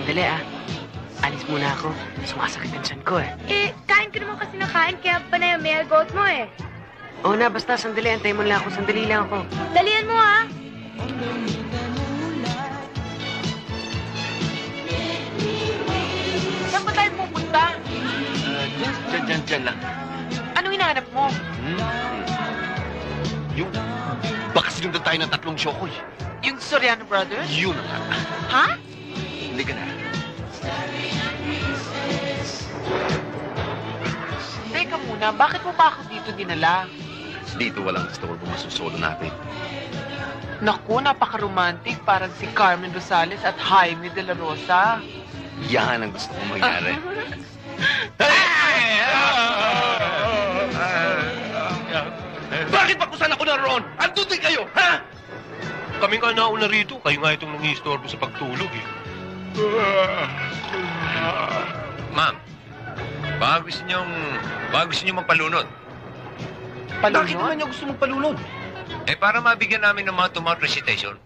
Sandali alis muna ako. Sumasakit ang tiyan ko Kain ka naman kasi ng kain, kaya pa na yung male goat mo Oo na, basta sandali. Antay mo lang ako. Sandali lang ako. Dalian mo Saan ba tayo pupunta? Diyan lang. Anong hinahanap mo? Yung... Baka sinundan tayo ng 3 Shokoy. Yung Soriano Brothers? Yun na nga. Ha? Hindi ka na. Teka muna, bakit mo pa ako dito dinala? Dito walang store masusolo natin. Naku, napaka-romantic. Parang si Carmen Rosales at Jaime de la Rosa. Yan ang gusto kong mangyari. Bakit pakusan ako naroon? Andun din kayo, ha? Kami nga nauna rito. Kayo nga itong nangistorbo sa pagtulog, Ma'am, baka gusto niyong magpalunod. Bakit naman niya gusto magpalunod? Para mabigyan namin ng mouth-to-mouth recitation.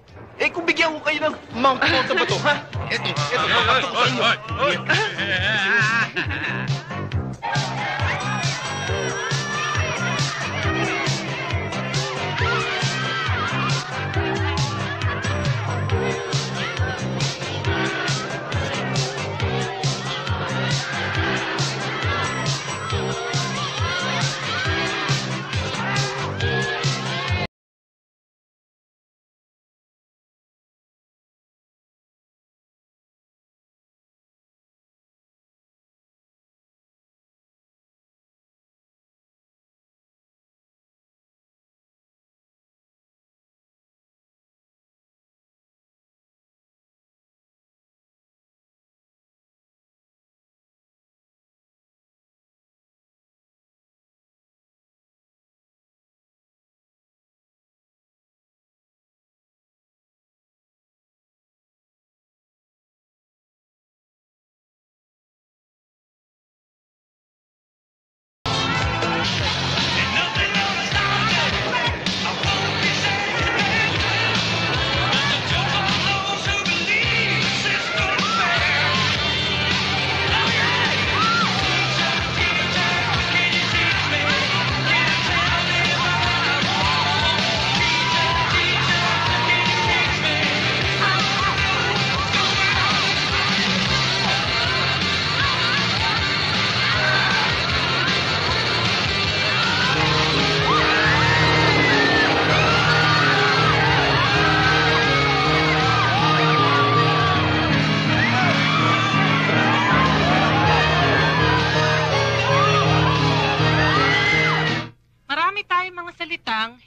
Kung bigyan ko kayo ng mouth-to-mouth na bato, ha? Ito, papatok ko sa inyo.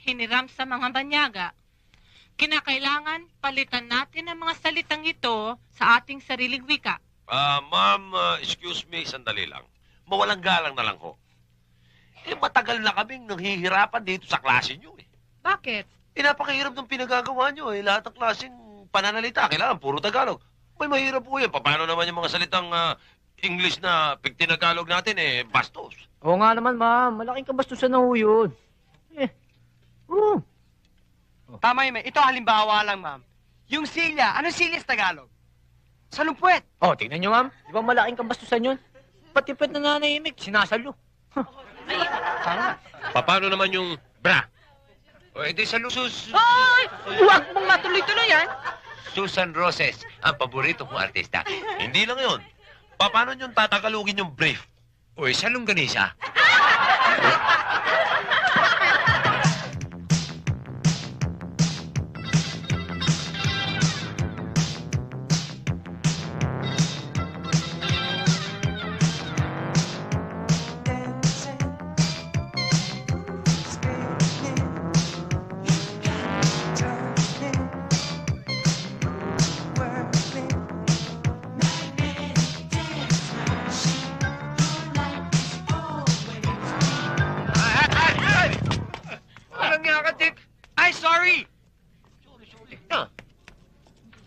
hiniram sa mga banyaga. Kinakailangan palitan natin ang mga salitang ito sa ating sariling wika. Ma'am, excuse me, sandali lang. Mawalang galang na lang ho. Matagal na kaming nanghihirapan dito sa klase nyo Bakit? Napakahirap ng pinagagawa nyo Lahat ng klaseng pananalita, kailangan puro Tagalog. May mahirap po yan. Paano naman yung mga salitang English na pagtinagalog natin, bastos. Oo nga naman, ma'am. Malaking kabastusan na ho yun. Tama yun, ito halimbawa lang, ma'am. Yung silya, anong silya sa Tagalog? Salumpwet. Oh, tingnan nyo, ma'am. Di ba malaking kabastusan yun? Pati pwet na nanahimik, sinasalo. Tama. Paano naman yung bra? O, edi sa lusus. Ay! Huwag mong matuloy-tuloy yan. Susan Roses, ang paborito kong artista. Hindi lang yun. Paano nyo tatagalugin yung brief? O, sa longganisa.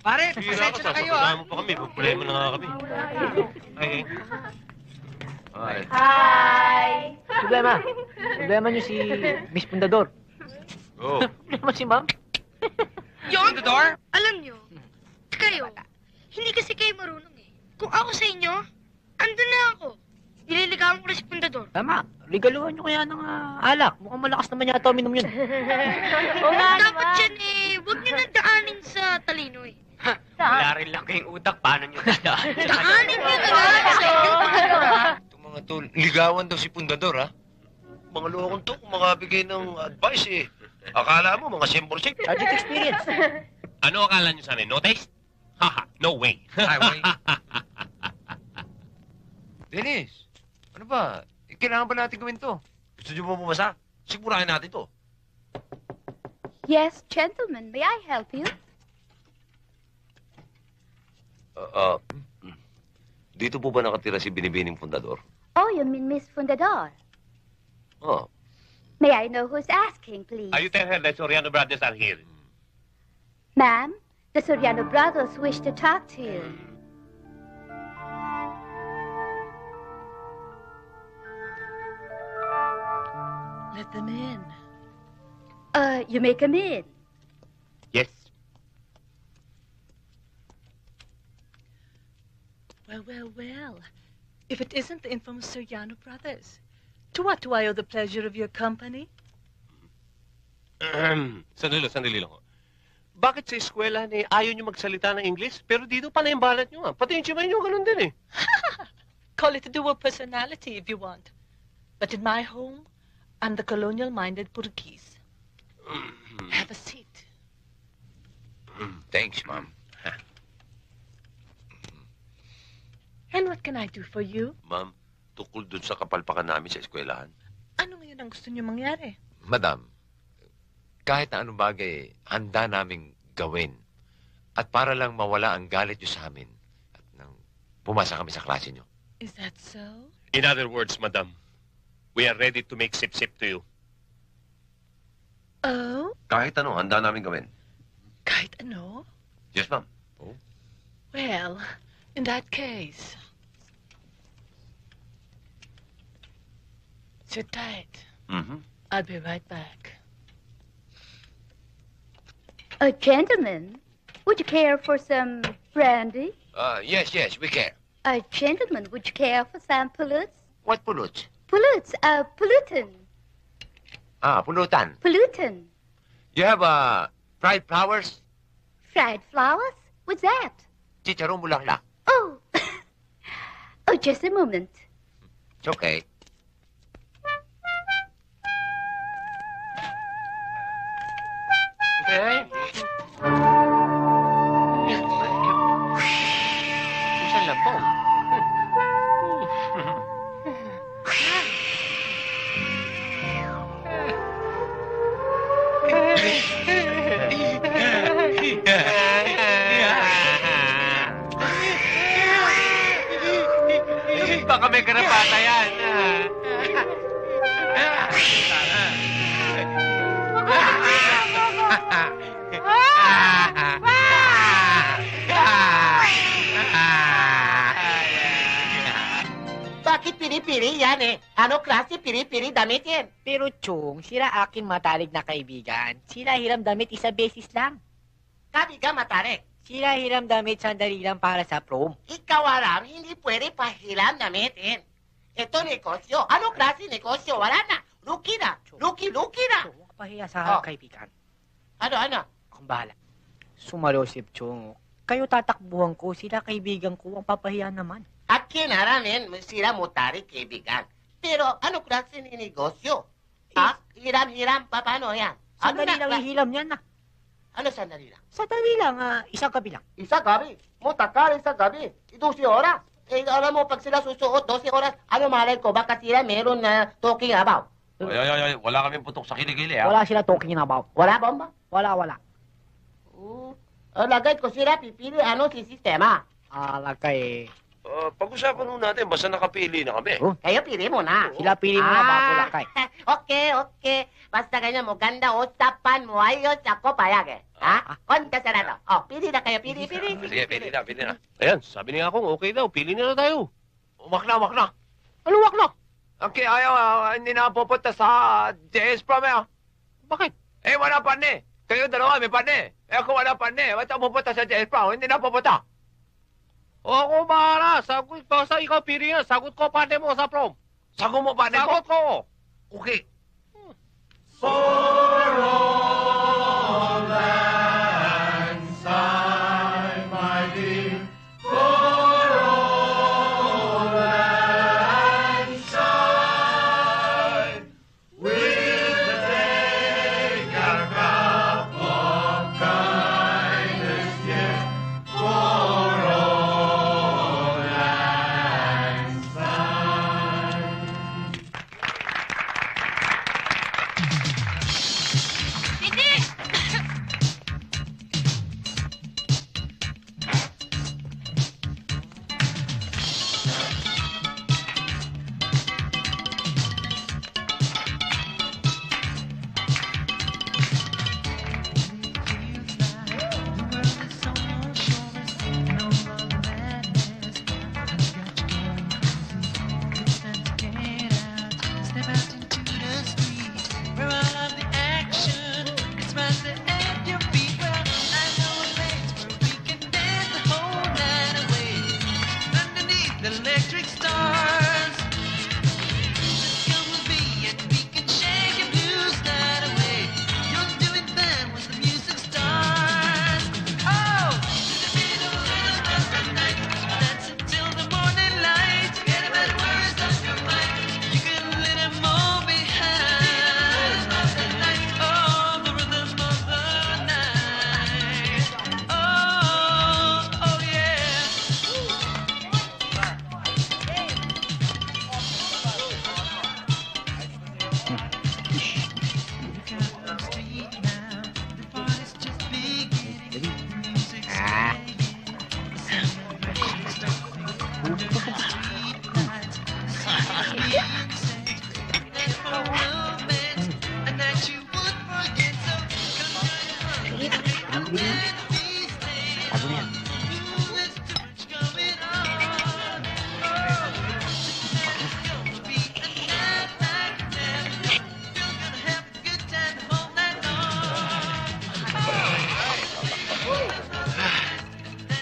Pare, pasensya na kayo, Kasama pa kami, problema na nga kami. Ay. Hi! Problema nyo si Miss Pundador. Go. Problema si ma'am. Yung the door? Alam nyo, kayo, hindi kasi kayo marunong Kung ako sa inyo, andun na ako. Nililigawan ko na si Pundador. Tama. Regaluhan nyo kaya ng alak. Mukhang malakas naman yata uminom yun. Oo nga, dapat yan huwag nyo na daanin sa talino eh. Wala rin lang kayong utak. Paano nyo dadaan? Daanin nyo daanin sa inyo. Itong mga to, ligawan daw si Pundador, ha? Mga lokong to, kung makabigay ng advice eh. Akala mo, mga 100%. Tragic experience. Ano akala nyo sa amin? No taste? Haha, no way. Highway. Dennis, ano ba? Kailangan ba natin gawin to? Gusto nyo ba bumasa? Sigurahin natin to. Yes, gentlemen, may I help you? Dito po ba nakatira si Binibining Fundador? Oh, you mean Miss Fundador? Oh. May I know who's asking, please? Are you tell her that Soriano brothers are here? Ma'am, the Soriano brothers wish to talk to you. Let them in. You may come in. Yes. Well, well, well. If it isn't the infamous Soriano brothers, to what do I owe the pleasure of your company? Sandali lang. Bakit sa eskwela ni ayaw nyo magsalita ng English? Pero dito pala yung balat nyo, ha? Pati yung chimay nyo, ganun din, eh. Call it a dual personality if you want. But in my home, I'm the colonial-minded Portuguese. Have a seat. Thanks, Ma'am. And what can I do for you? Ma'am, tukol dun sa kapalpakan namin sa eskwelahan. Ano ngayon ang gusto niyo mangyari? Madam, kahit na anong bagay, handa naming gawin. At para lang mawala ang galit nyo sa amin. At nang pumasa kami sa klase nyo. Is that so? In other words, madam, we are ready to make sip-sip to you. Oh? Kahit ano, handa namin gawin. Kahit ano? Yes, ma'am. Well, in that case, sit tight. Mm-hmm. I'll be right back. Gentlemen, would you care for some brandy? Yes, we care. Gentlemen, would you care for some pullets? What puluts? Pullets, pollutant. Pulutan. Pollutant. You have, fried flowers? Fried flowers? What's that? Chicharong bulaklak. Oh. Oh, just a moment. It's okay. Okay. Saan lang po? Baka may karapata yan. Bakit piri-piri yan eh? Ano klase piri-piri damit yan? Pero Chong, sila aking matalig na kaibigan. Sila hiram damit isa beses lang. Kabi ka matarik. Sila hiram damit sandali lang para sa prom. Ikaw alam, hindi pwede pahiram damit yan. Ito negosyo. Ano klase negosyo? Wala na. Luki na. Luki na. Chong, pahiya sa kaibigan. Ano? Akong bahala. Sumalosip, Chong. Kayo tatakbuhan ko, sila kaibigan ko, ang papahiya naman. At kinaramin, sila mutarik kaibigan. Pero ano klase ni negosyo? Ha? Hiram-hiram, paano yan? Sandali lang ihilam yan na. Ano sandali lang? Sandali lang, isang gabi lang. Isang gabi. Mutakar, isang gabi. 12 oras. Eh, alam mo, pag sila susuot, 12 oras, ano malay ko, baka sila meron na talking about. Ay, wala kaming putok sa kiligili, ha? Wala sila talking about. Wala bomba? Wala. Lagay ko sila pipili, ano si sistema. Lagay. Pag-usapan nun natin, basta nakapili na kami. Kayo pili mo na. Sila pili mo na bago lakay. Okay. Basta ganyan mo, ganda usapan mo, ayos ako payag eh. Ha? Konta sa na to. Pili na kayo, pili. Sige, pili na. Ayan, sabi niya akong okay daw. Pili na tayo. Wak na. Ano wak na? Okay, ayaw, hindi na pupunta sa JS Prom eh. Bakit? Eh, wala pa ni. Kayo dalawa, may pa ni. Eh, kung wala pa ni, ba't ako pupunta sa JS Prom? Hindi na pupunta. O ako bahala. Sagot ko sa ikaw, piringan. Sagot ko pate mo sa prom. Sagot mo, pare ko? Sagot ko. Okay.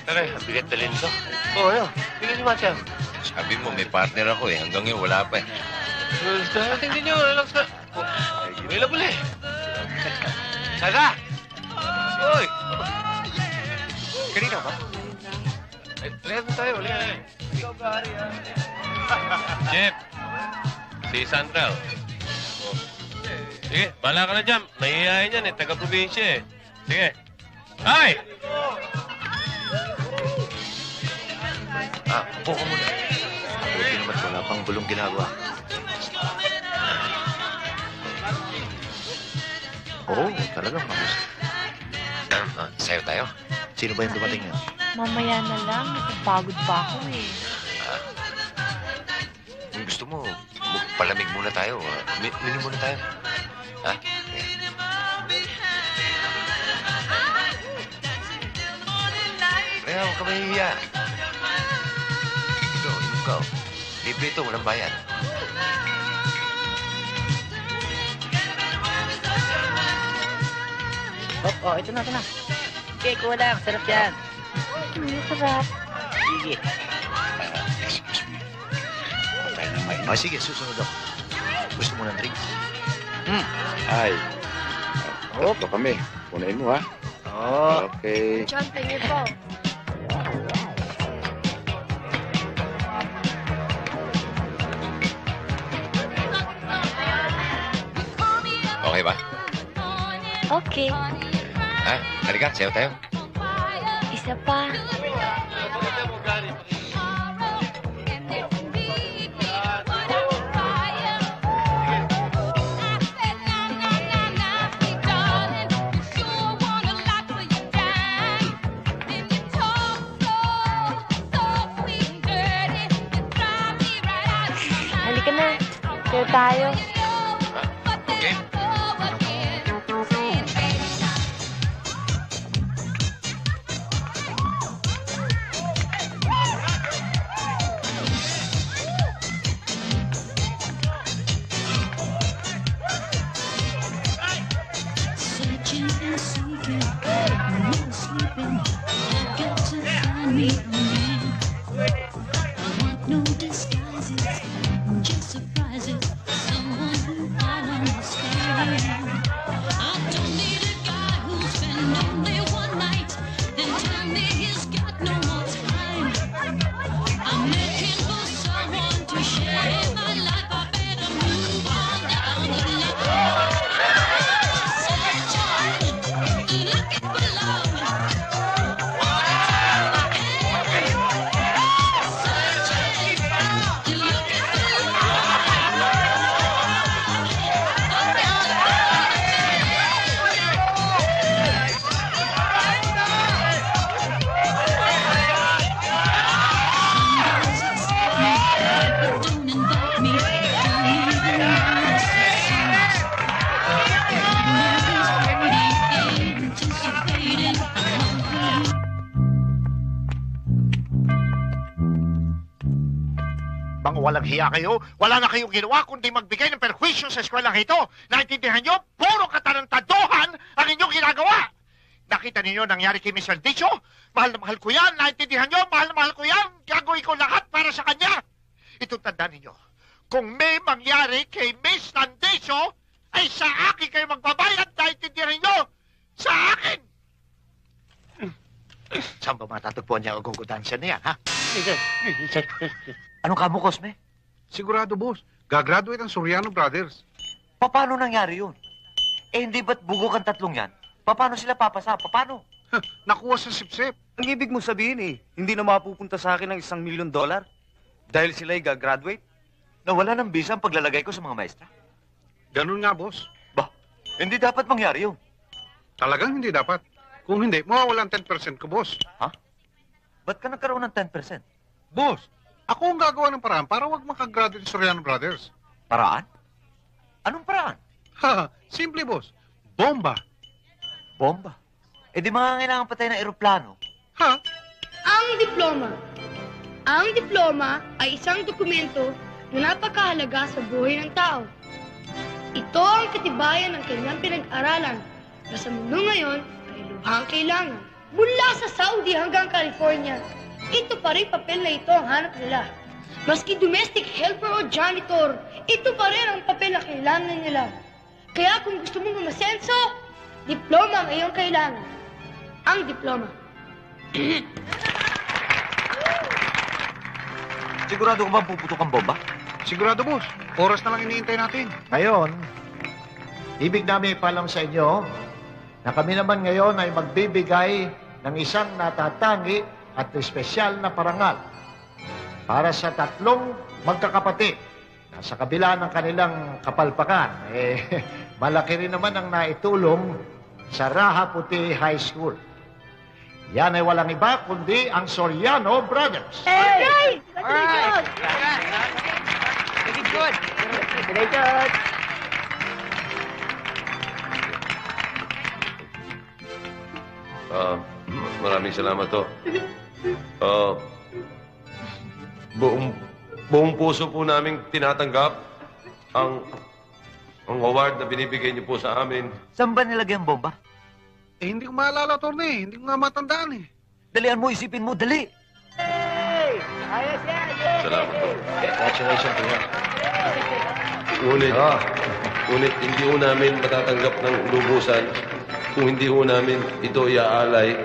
Tara, ang bigat dalhin to. Oo, yun. Tingnan niyo, Matya. Sabi mo, may partner ako eh. Hanggang ngayon, wala pa eh. Tingnan niyo, relax na. May labol eh. Saga! Uy! Kanina ba? Lihat mo tayo, lihat. Jeff, si Sandra. Sige, bahala ka na dyan. Mahihayin yan eh, taga-probinsya eh. Sige. Ay! Upo ka muna. Buti naman wala pang bulong ginagawa. Oo, talagang magus. Sayo tayo? Sino ba yung dumating yan? Mamaya na lang. Napagod pa ako eh. Kung gusto mo, palamig muna tayo. Mini muna tayo. Ha? Kaya huwag ka mahihiya. Ito, inom ka. Libre ito, walang bayan. Ito na, ito na. Okay, kuha lang. Sarap yan. Sarap. Sige. Sige, susunod ako. Gusto mo ng drinks? Ay. Tatlo kami. Punain mo, ha? Oo. Okay. John, tingin po. Okay ba? Okay. Ha? Halika, sayo tayo. Isa pa. Halika na. Sayo tayo. Okay. No disguises, just surprises. Someone who I'll understand. I don't need a guy who'll spend only one night, then tell me he's got no more time. I'm looking for someone to share my life. I better move on down the line. Searching, looking for love. Mga walang hiya kayo, wala na kayong ginawa kundi magbigay ng perwisyo sa eskwelahan ito. Naintindihan nyo? Puro katarantaduhan ang inyong ginagawa. Nakita ninyo nangyari kay Miss Aldicio? Mahal na mahal ko yan. Naintindihan nyo? Mahal na mahal ko yan. Gagawin ko lahat para sa kanya. Itong tandaan ninyo. Kung may mangyari kay Miss Aldicio, ay sa akin kayo magbabayad. Naintindihan ninyo? Sa akin! Saan ba matatagpuan niya ang gugudansya na yan, ha? Anong kamo, Cosme? Sigurado, boss. Gagraduate ang Soriano Brothers. Paano nangyari yun? Eh, hindi ba't bugok ang tatlong yan? Paano sila papasa? Paano? Nakuha sa sipsip. Ang ibig mo sabihin hindi na mapupunta sa akin ng $1 million dahil sila'y gagraduate? Nawala ng bisa ang paglalagay ko sa mga maestra. Ganun nga, boss. Hindi dapat mangyari yun. Talagang hindi dapat. Kung hindi, mawawala ang 10% ko, boss. Ha? Ba't ka nagkaroon ng 10%? Boss, ako ang gagawa ng paraan para wag makagraduate sa Soriano Brothers. Paraan? Anong paraan? Ha, simple, boss. Bomba. Bomba? Eh di mangangailangan pa tayo ng eroplano. Ha? Ang diploma. Ang diploma ay isang dokumento na napakahalaga sa buhay ng tao. Ito ang katibayan ng kanyang pinag-aralan na sa mundo ngayon ay lubhang kailangan. Mula sa Saudi hanggang California, ito pa rin papel na ito ang hanap nila. Maski domestic helper o janitor, ito pa rin ang papel na kailangan nila. Kaya kung gusto mong umasenso, diploma ang iyong kailangan. Ang diploma. Sigurado ka ba puputok ang bomba? Sigurado, boss. Oras na lang iniintay natin. Ngayon, ibig namin ipalam sa inyo na kami naman ngayon ay magbibigay ng isang natatangi at espesyal na parangal para sa 3 magkakapatid na sa kabila ng kanilang kapalpakan. Malaki rin naman ang naitulong sa Raha Puti High School. Yan ay walang iba kundi ang Soriano Brothers. Hey! Alright! Very good. Very good. Maraming salamat to. Buong puso po namin tinatanggap ang award na binibigay niyo po sa amin. Saan ba nilagay ang bomba? Eh, hindi ko maalala, Torne. Hindi ko nga matandaan eh. Dalian mo, isipin mo, dali. Hey! Ayos yan! Yay! Salamat po. Congratulations to you. Ngunit hindi ho namin matatanggap ng lubusan kung hindi ho namin ito iaalay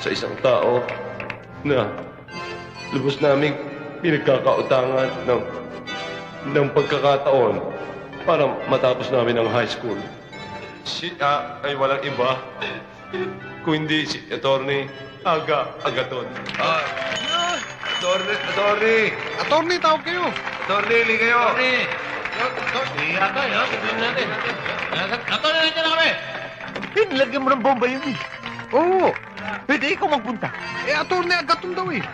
sa isang tao na lubos naming pinagkakautangan ng pagkakataon para matapos namin ang high school. Siya ay walang iba kung hindi si Atty. Agaton. Atty. Atty, tawag kayo. Atty, li kayo. Atty, nandiyan na kami! Nilagyan mo ng bomba yun eh. Oo. Pwede ikaw magpunta. Eh, Atty. Agaton daw eh.